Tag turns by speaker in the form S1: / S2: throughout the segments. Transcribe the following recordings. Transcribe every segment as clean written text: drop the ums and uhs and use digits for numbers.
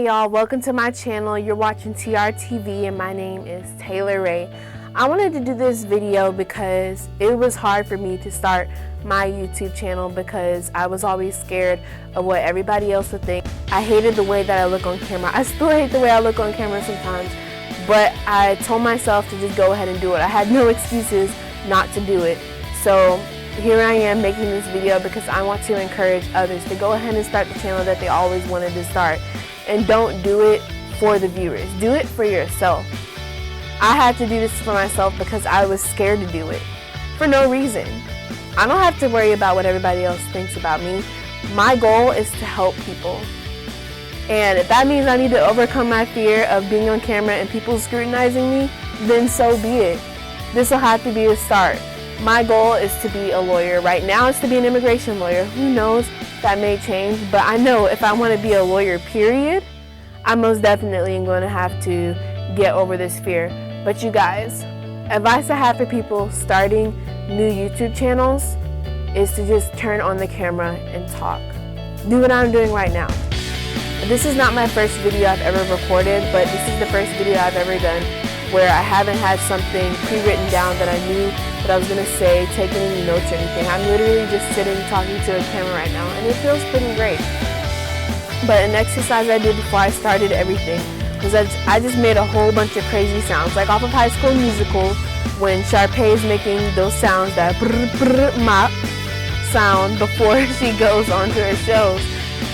S1: Hey y'all, welcome to my channel. You're watching TRTV and my name is Taylor Ray. I wanted to do this video because it was hard for me to start my YouTube channel because I was always scared of what everybody else would think. I hated the way that I look on camera. I still hate the way I look on camera sometimes, but I told myself to just go ahead and do it. I had no excuses not to do it. So here I am making this video because I want to encourage others to go ahead and start the channel that they always wanted to start. And don't do it for the viewers. Do it for yourself. I had to do this for myself because I was scared to do it for no reason. I don't have to worry about what everybody else thinks about me. My goal is to help people. And if that means I need to overcome my fear of being on camera and people scrutinizing me, then so be it. This will have to be a start. My goal is to be a lawyer. Right now it's to be an immigration lawyer. Who knows? That may change, but I know if I want to be a lawyer, period, I most definitely am going to have to get over this fear. But you guys, advice I have for people starting new YouTube channels is to just turn on the camera and talk. Do what I'm doing right now. This is not my first video I've ever recorded, but this is the first video I've ever done where I haven't had something pre-written down that I knew that I was going to say, taking any notes or anything. I'm literally just sitting talking to a camera right now, and it feels pretty great. But an exercise I did before I started everything was that I just made a whole bunch of crazy sounds, like off of High School Musical when Sharpay is making those sounds, that brr brr mop sound before she goes on to her shows.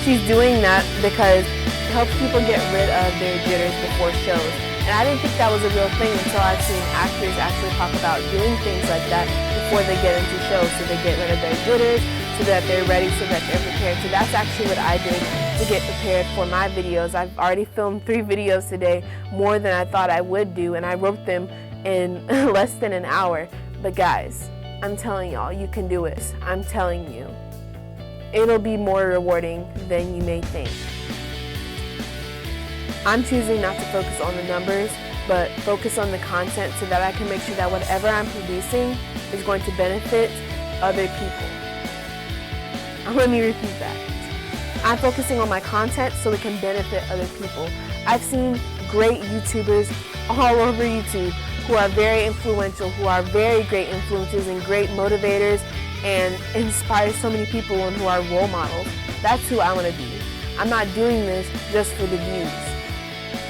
S1: She's doing that because it helps people get rid of their jitters before shows. And I didn't think that was a real thing until I've seen actors actually talk about doing things like that before they get into shows, so they get rid of their jitters, so that they're ready, so that they're prepared. So that's actually what I did to get prepared for my videos. I've already filmed 3 videos today, more than I thought I would do, and I wrote them in less than an hour. But guys, I'm telling y'all, you can do it. I'm telling you. It'll be more rewarding than you may think. I'm choosing not to focus on the numbers, but focus on the content so that I can make sure that whatever I'm producing is going to benefit other people. Let me repeat that. I'm focusing on my content so it can benefit other people. I've seen great YouTubers all over YouTube who are very influential, who are very great influencers and great motivators and inspire so many people and who are role models. That's who I want to be. I'm not doing this just for the views.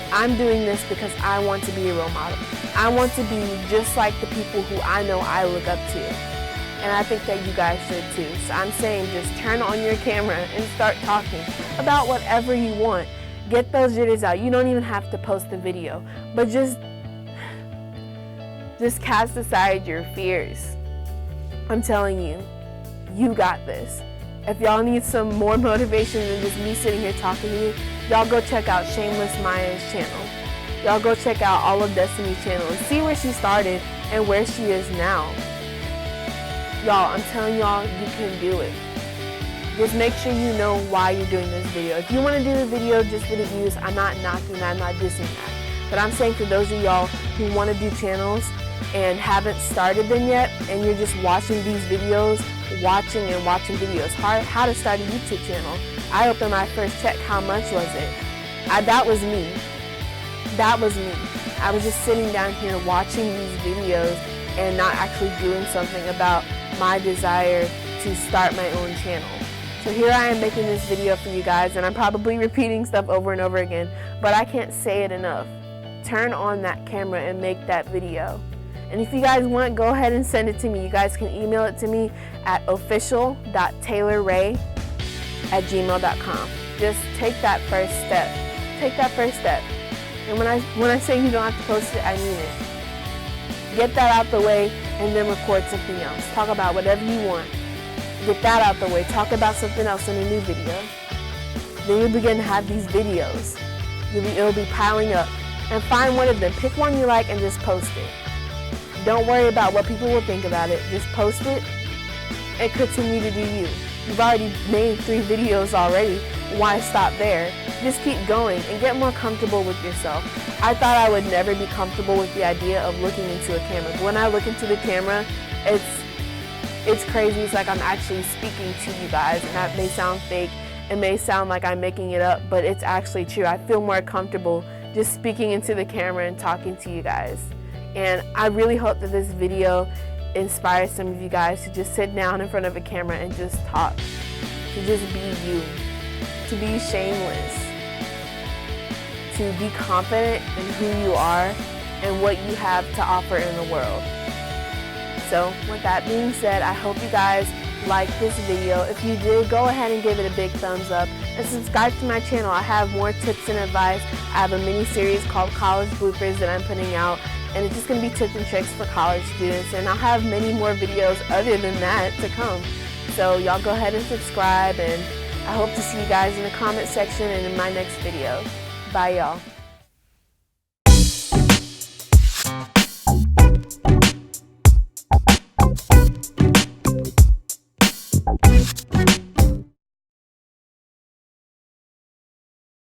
S1: I'm doing this because I want to be a role model. I want to be just like the people who I know I look up to. And I think that you guys should too. So I'm saying just turn on your camera and start talking about whatever you want. Get those jitters out. You don't even have to post the video, but just cast aside your fears. I'm telling you, you got this. If y'all need some more motivation than just me sitting here talking to you, y'all go check out Shameless Maya's channel. Y'all go check out all of Destiny's channel and see where she started and where she is now. Y'all, I'm telling y'all, you can do it. Just make sure you know why you're doing this video. If you want to do the video just for the views, I'm not knocking that, I'm not dissing that. But I'm saying for those of y'all who want to do channels and haven't started them yet, and you're just watching these videos, watching videos, how to start a YouTube channel. I opened my first check, how much was it? That was me. That was me. I was just sitting down here watching these videos and not actually doing something about my desire to start my own channel. So here I am making this video for you guys, and I'm probably repeating stuff over and over again, but I can't say it enough. Turn on that camera and make that video. And if you guys want, go ahead and send it to me. You guys can email it to me at official.taylorray@gmail.com. Just take that first step. Take that first step. And when I say you don't have to post it, I mean it. Get that out the way and then record something else. Talk about whatever you want. Get that out the way. Talk about something else in a new video. Then you'll begin to have these videos. It'll be piling up. And find one of them. Pick one you like and just post it. Don't worry about what people will think about it. Just post it and continue to do you. You've already made 3 videos already. Why stop there? Just keep going and get more comfortable with yourself. I thought I would never be comfortable with the idea of looking into a camera. But when I look into the camera, it's crazy. It's like I'm actually speaking to you guys, and that may sound fake It may sound like I'm making it up, but it's actually true. I feel more comfortable just speaking into the camera and talking to you guys. And I really hope that this video inspires some of you guys to just sit down in front of a camera and just talk, to just be you, to be shameless, to be confident in who you are and what you have to offer in the world. So with that being said, I hope you guys liked this video. If you did, go ahead and give it a big thumbs up and subscribe to my channel. I have more tips and advice. I have a mini series called College Bloopers that I'm putting out, and it's just going to be tips and tricks for college students, and I'll have many more videos other than that to come. So y'all go ahead and subscribe, and I hope to see you guys in the comment section and in my next video. Bye y'all.